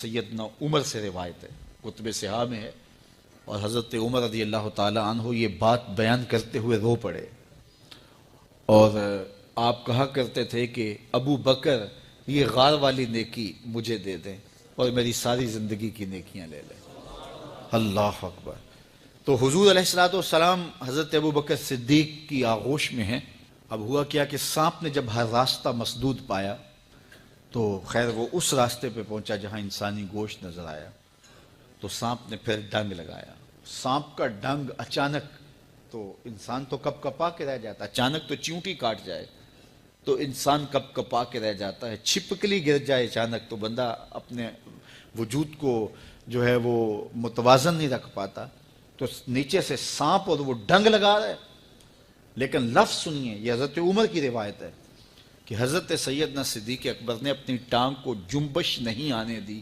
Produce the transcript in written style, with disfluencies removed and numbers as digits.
سیدنا عمر سے روایت ہے، کتب صحاح میں ہے، اور حضرت عمر رضی اللہ تعالی عنہ یہ بات بیان کرتے ہوئے رو پڑے، اور آپ کہا کرتے تھے کہ ابو بکر یہ غار والی نیکی مجھے دے دیں اور میری ساری زندگی کی نیکیاں لے لیں۔ اللہ اکبر۔ تو حضور علیہ الصلوۃ والسلام حضرت ابو بکر صدیق کی آغوش میں ہیں۔ اب ہوا کیا کہ سانپ نے جب ہر راستہ مسدود پایا تو خیر وہ اس راستے پہ پہنچا جہاں انسانی گوشت نظر آیا، تو سانپ نے پھر ڈنگ لگایا۔ سانپ کا ڈنگ اچانک، تو انسان تو کپ کپا کے رہ جاتا ہے، اچانک تو چیونٹی کاٹ جائے تو انسان کپ کپا کے رہ جاتا ہے، چھپکلی گر جائے اچانک تو بندہ اپنے وجود کو جو ہے وہ متوازن نہیں رکھ پاتا، تو نیچے سے سانپ اور وہ ڈنگ لگا رہا ہے۔ لیکن لفظ سنیے، یہ حضرت عمر کی روایت ہے کہ حضرت سیدنا صدیق اکبر نے اپنی ٹانگ کو جنبش نہیں آنے دی،